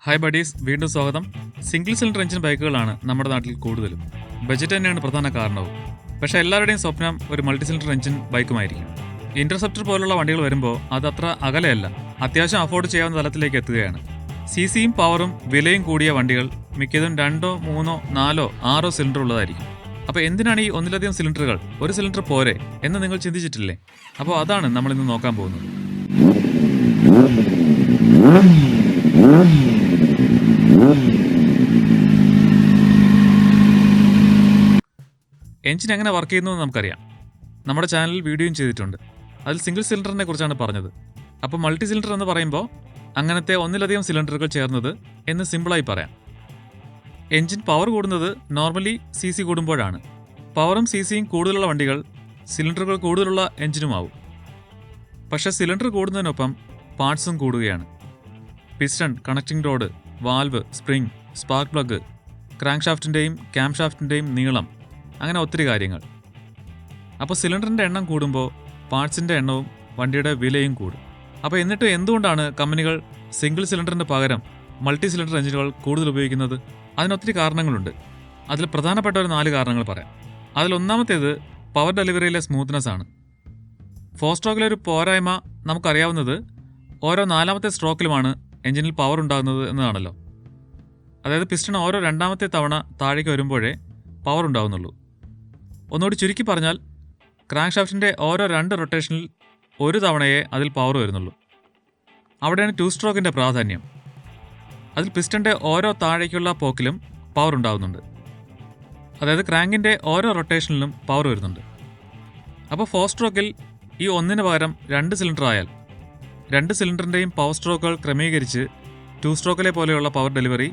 Hi buddies, വീണ്ടും സ്വാഗതം. Single cylinder engine ബൈക്കുകളാണ് നമ്മുടെ നാട്ടിൽ കൂടുതലും. ബജറ്റ് തന്നെയാണ് പ്രധാന കാരണവും. പക്ഷേ എല്ലാവരുടെയും സ്വപ്നം ഒരു മൾട്ടി സിലിണ്ടർ എഞ്ചിൻ ബൈക്കുമായിരിക്കും. ഇന്റർസെപ്റ്റർ പോലുള്ള വണ്ടികൾ വരുമ്പോൾ അത് അത്ര അകലെയല്ല, അത്യാവശ്യം അഫോർഡ് ചെയ്യാവുന്ന തലത്തിലേക്ക് എത്തുകയാണ്. സിയും പവറും വിലയും കൂടിയ വണ്ടികൾ മിക്കതും 2, 3, 4, 6 സിലിണ്ടർ ഉള്ളതായിരിക്കും. അപ്പോൾ എന്തിനാണ് ഈ ഒന്നിലധികം സിലിണ്ടറുകൾ? ഒരു സിലിണ്ടർ പോരെ എന്ന് നിങ്ങൾ ചിന്തിച്ചിട്ടില്ലേ? അപ്പോൾ അതാണ് നമ്മൾ ഇന്ന് നോക്കാൻ പോകുന്നത്. എഞ്ചിൻ എങ്ങനെ വർക്ക് ചെയ്യുന്നു നമുക്കറിയാം. നമ്മുടെ ചാനലിൽ വീഡിയോയും ചെയ്തിട്ടുണ്ട്. അതിൽ സിംഗിൾ സിലിണ്ടറിനെ കുറിച്ചാണ് പറഞ്ഞത്. അപ്പോൾ മൾട്ടി സിലിണ്ടർ എന്ന് പറയുമ്പോൾ അങ്ങനത്തെ ഒന്നിലധികം സിലിണ്ടറുകൾ ചേർന്നത് എന്ന് സിമ്പിളായി പറയാം. എഞ്ചിൻ പവർ കൂടുന്നത് നോർമലി സി കൂടുമ്പോഴാണ്. പവറും സിയും കൂടുതലുള്ള വണ്ടികൾ സിലിണ്ടറുകൾ കൂടുതലുള്ള എഞ്ചിനുമാവും. പക്ഷേ സിലിണ്ടർ കൂടുന്നതിനൊപ്പം പാർട്സും കൂടുകയാണ്. Piston, connecting rod, valve, spring, spark plug, crank ഷാഫ്റ്റിൻ്റെയും ക്യാം ഷാഫ്റ്റിൻ്റെയും നീളം, അങ്ങനെ ഒത്തിരി കാര്യങ്ങൾ. അപ്പോൾ സിലിണ്ടറിൻ്റെ എണ്ണം കൂടുമ്പോൾ പാർട്സിൻ്റെ എണ്ണവും വണ്ടിയുടെ വിലയും കൂടും. അപ്പോൾ എന്നിട്ട് എന്തുകൊണ്ടാണ് കമ്പനികൾ സിംഗിൾ സിലിണ്ടറിന് പകരം മൾട്ടി സിലിണ്ടർ എഞ്ചിനുകൾ കൂടുതൽ ഉപയോഗിക്കുന്നത്? അതിനൊത്തിരി കാരണങ്ങളുണ്ട്. അതിൽ പ്രധാനപ്പെട്ട ഒരു 4 കാരണങ്ങൾ പറയാം. അതിലൊന്നാമത്തേത് പവർ ഡെലിവറിയിലെ സ്മൂത്ത്നെസ് ആണ്. 4 സ്ട്രോക്കിലെ ഒരു പോരായ്മ നമുക്കറിയാവുന്നത് ഓരോ 4ാമത്തെ സ്ട്രോക്കിലുമാണ് എഞ്ചിനിൽ പവർ ഉണ്ടാകുന്നത് എന്നതാണല്ലോ. അതായത് പിസ്റ്റൺ ഓരോ 2ാമത്തെ തവണ താഴേക്ക് വരുമ്പോഴേ പവർ ഉണ്ടാകുന്നുള്ളൂ. ഒന്നുകൂടി ചുരുക്കി പറഞ്ഞാൽ ക്രാങ്ക് ഷാഫ്റ്റിൻ്റെ ഓരോ 2 റൊട്ടേഷനിൽ ഒരു തവണയേ അതിൽ പവർ വരുന്നുള്ളൂ. അവിടെയാണ് 2 സ്ട്രോക്കിൻ്റെ പ്രാധാന്യം. അതിൽ പിസ്റ്റൻ്റെ ഓരോ താഴേക്കുള്ള പോക്കിലും പവർ ഉണ്ടാകുന്നുണ്ട്. അതായത് ക്രാങ്കിൻ്റെ ഓരോ റൊട്ടേഷനിലും പവർ വരുന്നുണ്ട്. അപ്പോൾ 4 സ്ട്രോക്കിൽ ഈ ഒന്നിന് പകരം 2 സിലിണ്ടർ ആയാൽ 2 സിലിണ്ടറിൻ്റെയും പവർ സ്ട്രോക്കുകൾ ക്രമീകരിച്ച് 2 സ്ട്രോക്കിലെ പോലെയുള്ള പവർ ഡെലിവറി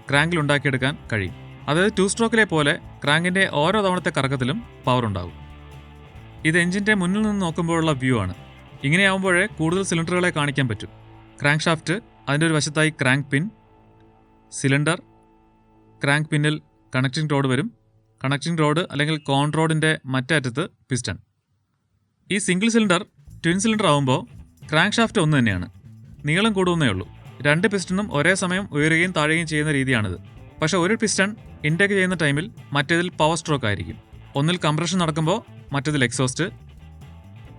ക്രാങ്കിൽ ഉണ്ടാക്കിയെടുക്കാൻ കഴിയും. അതായത് 2 സ്ട്രോക്കിലെ പോലെ ക്രാങ്കിൻ്റെ ഓരോ തവണത്തെ കറക്കത്തിലും പവർ ഉണ്ടാകും. ഇത് എഞ്ചിൻ്റെ മുന്നിൽ നിന്ന് നോക്കുമ്പോഴുള്ള വ്യൂ ആണ്. ഇങ്ങനെയാവുമ്പോഴേ കൂടുതൽ സിലിണ്ടറുകളെ കാണിക്കാൻ പറ്റും. ക്രാങ്ക് ഷാഫ്റ്റ്, അതിൻ്റെ ഒരു വശത്തായി ക്രാങ്ക് പിൻ, സിലിണ്ടർ, ക്രാങ്ക് പിന്നിൽ കണക്റ്റിംഗ് റോഡ് വരും. കണക്റ്റിംഗ് റോഡ് അല്ലെങ്കിൽ കോൺ റോഡിൻ്റെ മറ്റേ അറ്റത്ത് പിസ്റ്റൺ. ഈ സിംഗിൾ സിലിണ്ടർ ട്വിൻ സിലിണ്ടർ ആകുമ്പോൾ ക്രാങ്ക് ഷാഫ്റ്റ് ഒന്ന് തന്നെയാണ്, നീളം കൂടുന്നേ ഉള്ളൂ. 2 പിസ്റ്റണും ഒരേ സമയം ഉയരുകയും താഴുകയും ചെയ്യുന്ന രീതിയാണിത്. പക്ഷേ ഒരു പിസ്റ്റൺ ഇൻടേക്ക് ചെയ്യുന്ന ടൈമിൽ മറ്റേതിൽ പവർ സ്ട്രോക്ക് ആയിരിക്കും. ഒന്നിൽ കംപ്രഷൻ നടക്കുമ്പോൾ മറ്റേതിൽ എക്സോസ്റ്റ്,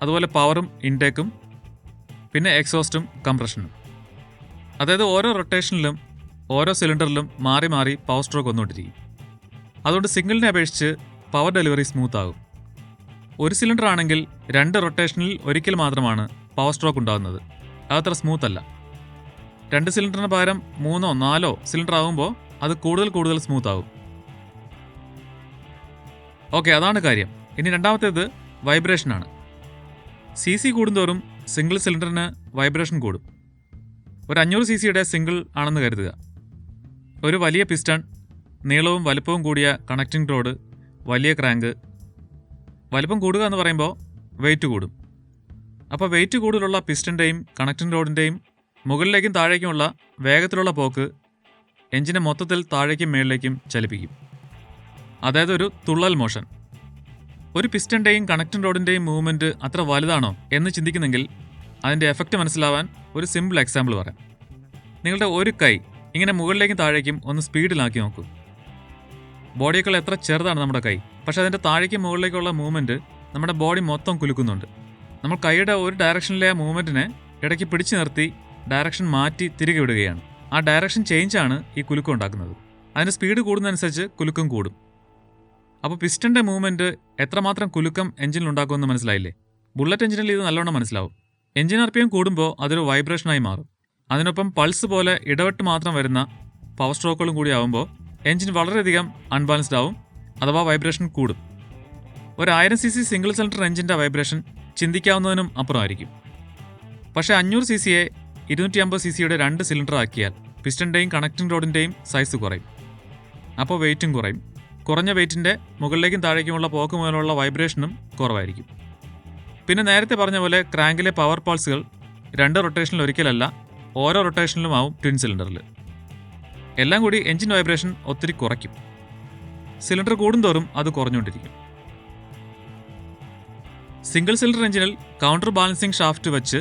അതുപോലെ പവറും ഇൻടേക്കും, പിന്നെ എക്സോസ്റ്റും കംപ്രഷനും. അതായത് ഓരോ റൊട്ടേഷനിലും ഓരോ സിലിണ്ടറിലും മാറി മാറി പവർ സ്ട്രോക്ക് വന്നുകൊണ്ടിരിക്കും. അതുകൊണ്ട് സിംഗിളിനെ അപേക്ഷിച്ച് പവർ ഡെലിവറി സ്മൂത്ത് ആകും. ഒരു സിലിണ്ടർ ആണെങ്കിൽ 2 റൊട്ടേഷനിൽ ഒരിക്കൽ മാത്രമാണ് പവർ സ്ട്രോക്ക് ഉണ്ടാകുന്നത്. അതത്ര സ്മൂത്ത് അല്ല. 2 സിലിണ്ടറിന് പകരം 3, 4 സിലിണ്ടർ ആകുമ്പോൾ അത് കൂടുതൽ സ്മൂത്ത് ആകും. ഓക്കെ, അതാണ് കാര്യം. ഇനി രണ്ടാമത്തേത് വൈബ്രേഷനാണ്. സി കൂടുന്തോറും സിംഗിൾ സിലിണ്ടറിന് വൈബ്രേഷൻ കൂടും. ഒരു 500 cc സിംഗിൾ ആണെന്ന് കരുതുക. ഒരു വലിയ പിസ്റ്റൺ, നീളവും വലുപ്പവും കൂടിയ കണക്റ്റിംഗ് റോഡ്, വലിയ ക്രാങ്ക്. വലുപ്പം കൂടുക എന്ന് പറയുമ്പോൾ വെയിറ്റ് കൂടും. അപ്പോൾ വെയിറ്റ് കൂടുതലുള്ള പിസ്റ്റൻ്റെയും കണക്റ്റിംഗ് റോഡിൻ്റെയും മുകളിലേക്കും താഴേക്കുമുള്ള വേഗത്തിലുള്ള പോക്ക് എഞ്ചിനെ മൊത്തത്തിൽ താഴേക്കും മേളിലേക്കും ചലിപ്പിക്കും. അതായത് ഒരു തുള്ളൽ മോഷൻ. ഒരു പിസ്റ്റൻ്റെയും കണക്റ്റിംഗ് റോഡിൻ്റെയും മൂവ്മെൻറ്റ് അത്ര വലുതാണോ എന്ന് ചിന്തിക്കുന്നെങ്കിൽ അതിൻ്റെ എഫക്റ്റ് മനസ്സിലാവാൻ ഒരു സിമ്പിൾ എക്സാമ്പിൾ പറയാം. നിങ്ങളുടെ ഒരു കൈ ഇങ്ങനെ മുകളിലേക്കും താഴേക്കും ഒന്ന് സ്പീഡിലാക്കി നോക്കൂ. ബോഡിയേക്കാൾ എത്ര ചെറുതാണ് നമ്മുടെ കൈ, പക്ഷേ അതിൻ്റെ താഴേക്കും മുകളിലേക്കുള്ള മൂവ്മെൻറ്റ് നമ്മുടെ ബോഡി മൊത്തം കുലുക്കുന്നുണ്ട്. നമ്മൾ കൈയുടെ ഒരു ഡയറക്ഷനിലെ ആ മൂവ്മെൻറ്റിനെ ഇടയ്ക്ക് പിടിച്ചു നിർത്തി ഡയറക്ഷൻ മാറ്റി തിരികെ വിടുകയാണ്. ആ ഡയറക്ഷൻ ചേഞ്ചാണ് ഈ കുലുക്കം ഉണ്ടാക്കുന്നത്. അതിൻ്റെ സ്പീഡ് കൂടുന്നതനുസരിച്ച് കുലുക്കം കൂടും. അപ്പോൾ പിസ്റ്റൻ്റെ മൂവ്മെൻറ്റ് എത്രമാത്രം കുലുക്കം എഞ്ചിനിൽ ഉണ്ടാക്കുമെന്ന് മനസ്സിലായില്ലേ? ബുള്ളറ്റ് എഞ്ചിനിൽ ഇത് നല്ലോണം മനസ്സിലാവും. എഞ്ചിൻ RPM കൂടുമ്പോൾ അതൊരു വൈബ്രേഷനായി മാറും. അതിനൊപ്പം പൾസ് പോലെ ഇടവിട്ട് മാത്രം വരുന്ന പവർ സ്ട്രോക്കുകളും കൂടി ആകുമ്പോൾ എഞ്ചിൻ വളരെയധികം അൺബാലൻസ്ഡ് ആവും, അഥവാ വൈബ്രേഷൻ കൂടും. ഒരു 1000 cc സിംഗിൾ സിലിണ്ടർ എഞ്ചിൻ്റെ വൈബ്രേഷൻ ചിന്തിക്കാവുന്നതിനും അപ്പുറമായിരിക്കും. പക്ഷേ 500 cc 250 cc 2 സിലിണ്ടർ ആക്കിയാൽ പിസ്റ്റൻ്റെയും കണക്റ്റിംഗ് റോഡിൻ്റെയും സൈസ് കുറയും. അപ്പോൾ വെയിറ്റും കുറയും. കുറഞ്ഞ വെയിറ്റിൻ്റെ മുകളിലേക്കും താഴേക്കുമുള്ള പോക്ക് മുതലുള്ള വൈബ്രേഷനും കുറവായിരിക്കും. പിന്നെ നേരത്തെ പറഞ്ഞ പോലെ ക്രാങ്കിലെ പവർ പൾസുകൾ 2 റൊട്ടേഷനിൽ ഒരിക്കലല്ല, ഓരോ റൊട്ടേഷനിലും ആവും ട്വിൻ സിലിണ്ടറിൽ. എല്ലാം കൂടി എഞ്ചിൻ വൈബ്രേഷൻ ഒത്തിരി കുറയ്ക്കും. സിലിണ്ടർ കൂടുന്തോറും അത് കുറഞ്ഞുകൊണ്ടിരിക്കും. സിംഗിൾ സിലിണ്ടർ എഞ്ചിനിൽ കൗണ്ടർ ബാലൻസിങ് ഷാഫ്റ്റ് വെച്ച്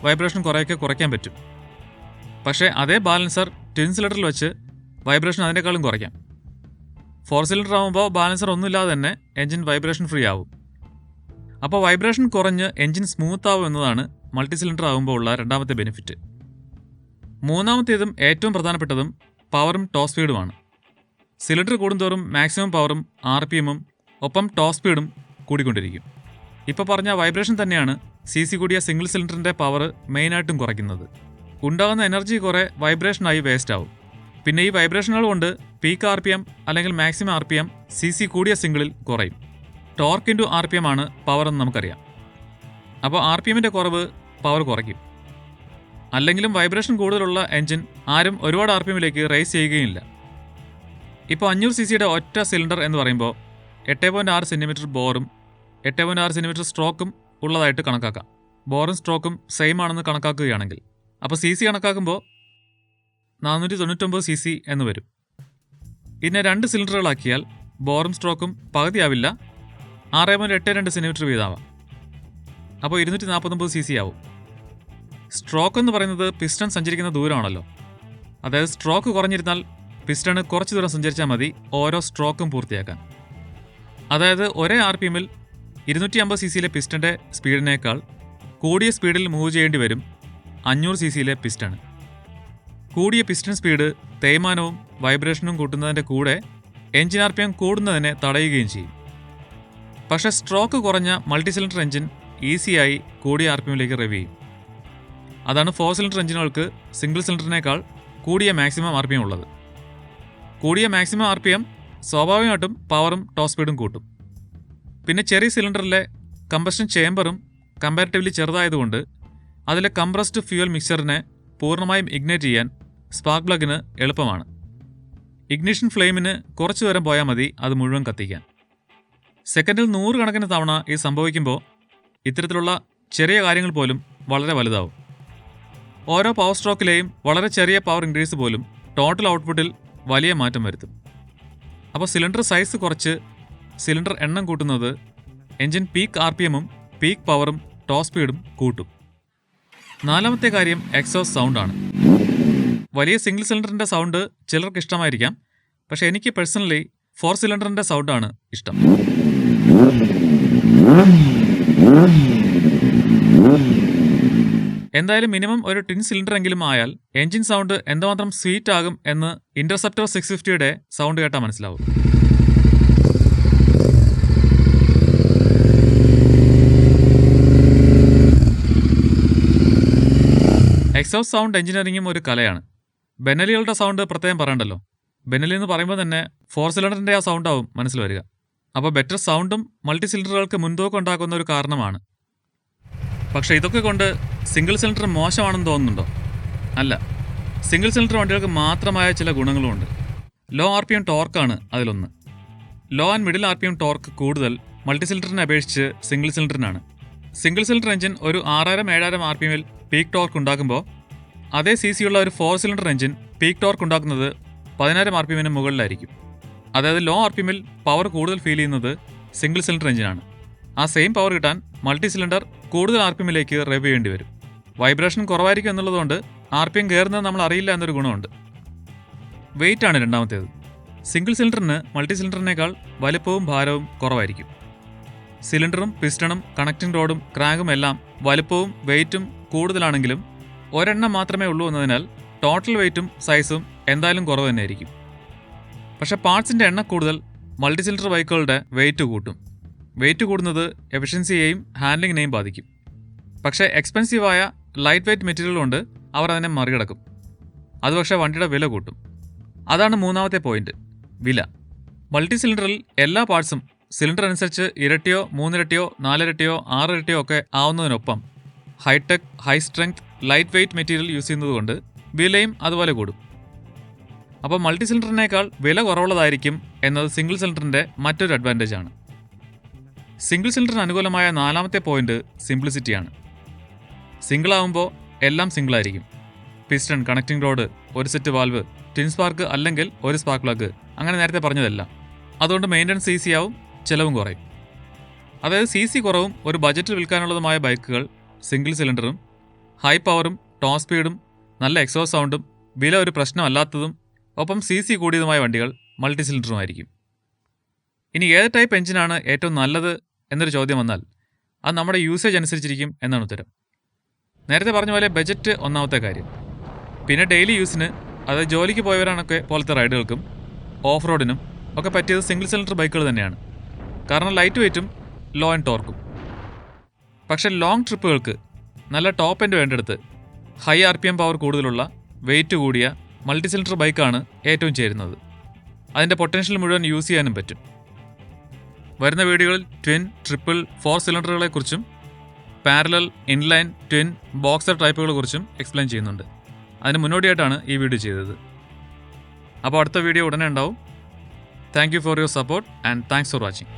വൈബ്രേഷൻ കുറേയൊക്കെ കുറയ്ക്കാൻ പറ്റും. പക്ഷേ അതേ ബാലൻസർ ട്വിൻ സിലിണ്ടറിൽ വെച്ച് വൈബ്രേഷൻ അതിനേക്കാളും കുറയ്ക്കാം. 4 സിലിണ്ടർ ആകുമ്പോൾ ബാലൻസർ ഒന്നുമില്ലാതെ തന്നെ എൻജിൻ വൈബ്രേഷൻ ഫ്രീ ആവും. അപ്പോൾ വൈബ്രേഷൻ കുറഞ്ഞ് എൻജിൻ സ്മൂത്ത് ആവും എന്നതാണ് മൾട്ടി സിലിണ്ടർ ആകുമ്പോൾ ഉള്ള രണ്ടാമത്തെ ബെനിഫിറ്റ്. മൂന്നാമത്തേതും ഏറ്റവും പ്രധാനപ്പെട്ടതും പവറും ടോപ്പ് സ്പീഡുമാണ്. സിലിണ്ടർ കൂടുന്തോറും മാക്സിമം പവറും RPMഉം ഒപ്പം ടോപ്പ് സ്പീഡും കൂടിക്കൊണ്ടിരിക്കും. ഇപ്പോൾ പറഞ്ഞ വൈബ്രേഷൻ തന്നെയാണ് CC കൂടിയ സിംഗിൾ സിലിണ്ടറിൻ്റെ പവർ മെയിനായിട്ടും കുറയ്ക്കുന്നത്. ഉണ്ടാകുന്ന എനർജി കുറേ വൈബ്രേഷനായി വേസ്റ്റ് ആവും. പിന്നെ ഈ വൈബ്രേഷനുകൾ കൊണ്ട് പീക്ക് RPM അല്ലെങ്കിൽ മാക്സിമം RPM CC കൂടിയ സിംഗിളിൽ കുറയും. ടോർക്ക് ഇൻറ്റു RPM ആണ് പവർ എന്ന് നമുക്കറിയാം. അപ്പോൾ RPMൻ്റെ കുറവ് പവർ കുറയ്ക്കും. അല്ലെങ്കിലും വൈബ്രേഷൻ കൂടുതലുള്ള എൻജിൻ ആരും ഒരുപാട് RPMലേക്ക് റേസ് ചെയ്യുകയില്ല. ഇപ്പോൾ 500 cc ഒറ്റ സിലിണ്ടർ എന്ന് പറയുമ്പോൾ 8.6 സെൻറ്റിമീറ്റർ ബോറും 8.6 സെൻറ്റിമീറ്റർ സ്ട്രോക്കും ഉള്ളതായിട്ട് കണക്കാക്കാം. ബോറും സ്ട്രോക്കും സെയിം ആണെന്ന് കണക്കാക്കുകയാണെങ്കിൽ അപ്പോൾ CC കണക്കാക്കുമ്പോൾ 499 cc എന്ന് വരും. ഇതിനെ 2 സിലിണ്ടറുകളാക്കിയാൽ ബോറും സ്ട്രോക്കും പകുതിയാവില്ല, 6.82 സെൻറ്റിമീറ്റർ വീതമാവാം. അപ്പോൾ 249 cc ആവും. സ്ട്രോക്ക് എന്ന് പറയുന്നത് പിസ്റ്റൺ സഞ്ചരിക്കുന്ന ദൂരമാണല്ലോ. അതായത് സ്ട്രോക്ക് കുറഞ്ഞിരുന്നാൽ പിസ്റ്റണ് കുറച്ച് ദൂരം സഞ്ചരിച്ചാൽ മതി ഓരോ സ്ട്രോക്കും പൂർത്തിയാക്കാൻ. അതായത് ഒരേ RPMൽ 250 cc പിസ്റ്റൻ്റെ സ്പീഡിനേക്കാൾ കൂടിയ സ്പീഡിൽ മൂവ് ചെയ്യേണ്ടി വരും 500 cc പിസ്റ്റണ്. കൂടിയ പിസ്റ്റൺ സ്പീഡ് തേയ്മാനവും വൈബ്രേഷനും കൂട്ടുന്നതിൻ്റെ കൂടെ എൻജിൻ RPM കൂടുന്നതിനെ തടയുകയും ചെയ്യും. പക്ഷേ സ്ട്രോക്ക് കുറഞ്ഞ മൾട്ടി സിലിണ്ടർ എൻജിൻ ഈസിയായി കൂടിയ RPMലേക്ക് റെവ് ചെയ്യും. അതാണ് 4 സിലിണ്ടർ എൻജിനുകൾക്ക് സിംഗിൾ സിലിണ്ടറിനേക്കാൾ കൂടിയ മാക്സിമം RPM ഉള്ളത്. കൂടിയ മാക്സിമം RPM സ്വാഭാവികമായിട്ടും പവറും ടോപ്പ് സ്പീഡും കൂട്ടും. പിന്നെ ചെറിയ സിലിണ്ടറിലെ കമ്പഷൻ ചേംബറും കമ്പാരിറ്റീവ്ലി ചെറുതായതുകൊണ്ട് അതിലെ കംപ്രസ്ഡ് ഫ്യൂവൽ മിക്സറിനെ പൂർണ്ണമായും ഇഗ്നൈറ്റ് ചെയ്യാൻ സ്പാർക്ക് പ്ലഗിന് എളുപ്പമാണ്. ഇഗ്നിഷൻ ഫ്ലെയിമിന് കുറച്ചു ദൂരം പോയാൽ മതി അത് മുഴുവൻ കത്തിക്കാൻ. സെക്കൻഡിൽ 100 കണക്കിന് തവണ ഇത് സംഭവിക്കുമ്പോൾ ഇത്തരത്തിലുള്ള ചെറിയ കാര്യങ്ങൾ പോലും വളരെ വലുതാവും. ഓരോ പവർ സ്ട്രോക്കിലെയും വളരെ ചെറിയ പവർ ഇൻക്രീസ് പോലും ടോട്ടൽ ഔട്ട്പുട്ടിൽ വലിയ മാറ്റം വരുത്തും. അപ്പോൾ സിലിണ്ടർ സൈസ് കുറച്ച് സിലിണ്ടർ എണ്ണം കൂട്ടുന്നത് എൻജിൻ പീക്ക് RPMഉം പീക്ക് പവറും ടോപ്പ് സ്പീഡും കൂട്ടും. നാലാമത്തെ കാര്യം എക്സോസ്റ്റ് സൗണ്ടാണ്. വലിയ സിംഗിൾ സിലിണ്ടറിൻ്റെ സൗണ്ട് ചിലർക്ക് ഇഷ്ടമായിരിക്കാം. പക്ഷേ എനിക്ക് പേഴ്സണലി 4 സിലിണ്ടറിൻ്റെ സൗണ്ടാണ് ഇഷ്ടം. എന്തായാലും മിനിമം ഒരു ട്വിൻ സിലിണ്ടർ എങ്കിലും ആയാൽ എൻജിൻ സൗണ്ട് എന്തുമാത്രം സ്വീറ്റ് ആകും എന്ന് ഇന്റർസെപ്റ്റർ 650യുടെ സൗണ്ട് കേട്ടാൽ മനസ്സിലാവും. എക്സോസ്റ്റ് സൗണ്ട് എഞ്ചിനീയറിംഗും ഒരു കലയാണ്. ബെനലികളുടെ സൗണ്ട് പ്രത്യേകം പറയണ്ടല്ലോ. ബെനലി എന്ന് പറയുമ്പോൾ തന്നെ 4 സിലിണ്ടറിൻ്റെ ആ സൗണ്ടാവും മനസ്സിൽ വരിക. അപ്പോൾ ബെറ്റർ സൗണ്ടും മൾട്ടി സിലിണ്ടറുകൾക്ക് മുൻതൂക്കം ഉണ്ടാക്കുന്ന ഒരു കാരണമാണ്. പക്ഷേ ഇതൊക്കെ കൊണ്ട് സിംഗിൾ സിലിണ്ടർ മോശമാണെന്ന് തോന്നുന്നുണ്ടോ? അല്ല. സിംഗിൾ സിലിണ്ടർ വണ്ടികൾക്ക് മാത്രമായ ചില ഗുണങ്ങളുമുണ്ട്. ലോ RPM ടോർക്കാണ് അതിലൊന്ന്. Law and middle RPM torque കൂടുതൽ മൾട്ടി സിലിണ്ടറിനെ അപേക്ഷിച്ച് സിംഗിൾ സിലിണ്ടറിനാണ്. സിംഗിൾ സിലിണ്ടർ എഞ്ചിൻ ഒരു 6000-7000 RPMൽ പീക്ക് ടോർക്ക് ഉണ്ടാക്കുമ്പോൾ അതേ CC ഉള്ള ഒരു 4 സിലിണ്ടർ എഞ്ചിൻ പീക്ക് ടോർക്ക് ഉണ്ടാക്കുന്നത് 10000 RPMന് മുകളിലായിരിക്കും. അതായത് ലോ RPMൽ പവർ കൂടുതൽ ഫീൽ ചെയ്യുന്നത് സിംഗിൾ സിലിണ്ടർ എഞ്ചിനാണ്. ആ സെയിം പവർ കിട്ടാൻ മൾട്ടി സിലിണ്ടർ കൂടുതൽ RPMലേക്ക് റെവ് ചെയ്യേണ്ടി വരും. വൈബ്രേഷൻ കുറവായിരിക്കും എന്നുള്ളതുകൊണ്ട് RPM കയറുന്നത് നമ്മൾ അറിയില്ല എന്നൊരു ഗുണമുണ്ട്. വെയിറ്റ് ആണ് രണ്ടാമത്തേത്. സിംഗിൾ സിലിണ്ടറിന് മൾട്ടി സിലിണ്ടറിനേക്കാൾ വലുപ്പവും ഭാരവും കുറവായിരിക്കും. സിലിണ്ടറും പിസ്റ്റണും കണക്റ്റിംഗ് റോഡും ക്രാങ്കും എല്ലാം വലുപ്പവും വെയിറ്റും കൂടുതലാണെങ്കിലും ഒരെണ്ണം മാത്രമേ ഉള്ളൂ എന്നതിനാൽ ടോട്ടൽ വെയിറ്റും സൈസും എന്തായാലും കുറവ് തന്നെയായിരിക്കും. പക്ഷേ പാർട്സിൻ്റെ എണ്ണം കൂടുതൽ മൾട്ടി സിലിണ്ടർ ബൈക്കുകളുടെ വെയിറ്റ് കൂട്ടും. വെയിറ്റ് കൂടുന്നത് എഫിഷ്യൻസിയെയും ഹാൻഡ്ലിങ്ങിനെയും ബാധിക്കും. പക്ഷേ എക്സ്പെൻസീവായ ലൈറ്റ് വെയ്റ്റ് മെറ്റീരിയൽ കൊണ്ട് അവർ അതിനെ മറികടക്കും. അത് പക്ഷേ വണ്ടിയുടെ വില കൂട്ടും. അതാണ് മൂന്നാമത്തെ പോയിന്റ്, വില. മൾട്ടി സിലിണ്ടറിൽ എല്ലാ പാർട്സും സിലിണ്ടർ അനുസരിച്ച് ഇരട്ടിയോ 3 ഇരട്ടിയോ 4 ഇരട്ടിയോ 6 ഇരട്ടിയോ ഒക്കെ ആവുന്നതിനൊപ്പം high tech high strength light weight material use ചെയ്യുന്നതുകൊണ്ട് വിലയും അതുപോലെ കൂടും. അപ്പോൾ മൾട്ടി സിലിണ്ടറിനേക്കാൾ വില കുറവുള്ളതായിരിക്കും എന്നത് സിംഗിൾ സിലിണ്ടറിൻ്റെ മറ്റൊരു അഡ്വാൻറ്റേജ് ആണ്. സിംഗിൾ സിലിണ്ടറിന് അനുകൂലമായ നാലാമത്തെ പോയിന്റ് സിംപ്ലിസിറ്റിയാണ്. സിംഗിൾ ആകുമ്പോൾ എല്ലാം സിംഗിളായിരിക്കും. പിസ്റ്റൺ, കണക്റ്റിംഗ് റോഡ്, ഒരു സെറ്റ് വാൽവ്, ട്വിൻ സ്പാർക്ക് അല്ലെങ്കിൽ ഒരു സ്പാർക്ക് പ്ലഗ്, അങ്ങനെ നേരത്തെ പറഞ്ഞതെല്ലാം. അതുകൊണ്ട് മെയിൻ്റനൻസ് ഈസിയാവും, ചിലവും കുറയും. അതായത് CC കുറവും ഒരു ബജറ്റിൽ വിൽക്കാനുള്ളതുമായ ബൈക്കുകൾ സിംഗിൾ സിലിണ്ടറും ഹൈ പവറും ടോപ്പ് സ്പീഡും നല്ല എക്സോസ്റ്റ് സൗണ്ടും വില ഒരു പ്രശ്നമല്ലാത്തതും ഒപ്പം CC കൂടിയതുമായ വണ്ടികൾ മൾട്ടി സിലിണ്ടറുമായിരിക്കും. ഇനി ഏത് ടൈപ്പ് എഞ്ചിനാണ് ഏറ്റവും നല്ലത് എന്നൊരു ചോദ്യം വന്നാൽ അത് നമ്മുടെ യൂസേജ് അനുസരിച്ചിരിക്കും എന്നാണ് ഉത്തരം. നേരത്തെ പറഞ്ഞ പോലെ ബജറ്റ് ഒന്നാമത്തെ കാര്യം. പിന്നെ ഡെയിലി യൂസിന്, അതായത് ജോലിക്ക് പോയവരാണൊക്കെ പോലത്തെ റൈഡുകൾക്കും ഓഫ് റോഡിനും ഒക്കെ പറ്റിയത് സിംഗിൾ സിലിണ്ടർ ബൈക്കുകൾ തന്നെയാണ്. കാരണം ലൈറ്റ് വെയ്റ്റും ലോ ആൻഡ് ടോർക്കും. പക്ഷേ ലോങ് ട്രിപ്പുകൾക്ക് നല്ല ടോപ്പ് എൻഡ് വേണ്ടെടുത്ത് ഹൈ RPM പവർ കൂടുതലുള്ള വെയിറ്റ് കൂടിയ മൾട്ടി സിലിണ്ടർ ബൈക്കാണ് ഏറ്റവും ചേരുന്നത്. അതിൻ്റെ പൊട്ടൻഷ്യൽ മുഴുവൻ യൂസ് ചെയ്യാനും പറ്റും. വരുന്ന വീഡിയോകളിൽ ട്വിൻ, ട്രിപ്പിൾ, 4 സിലിണ്ടറുകളെക്കുറിച്ചും പാരലൽ, ഇൻലൈൻ, ട്വിൻ, ബോക്സർ ടൈപ്പുകളെക്കുറിച്ചും എക്സ്പ്ലെയിൻ ചെയ്യുന്നുണ്ട്. അതിന് മുന്നോടിയായിട്ടാണ് ഈ വീഡിയോ ചെയ്തത്. അപ്പോൾ അടുത്ത വീഡിയോ ഉടനെ ഉണ്ടാവും. Thank you for your support and thanks for watching.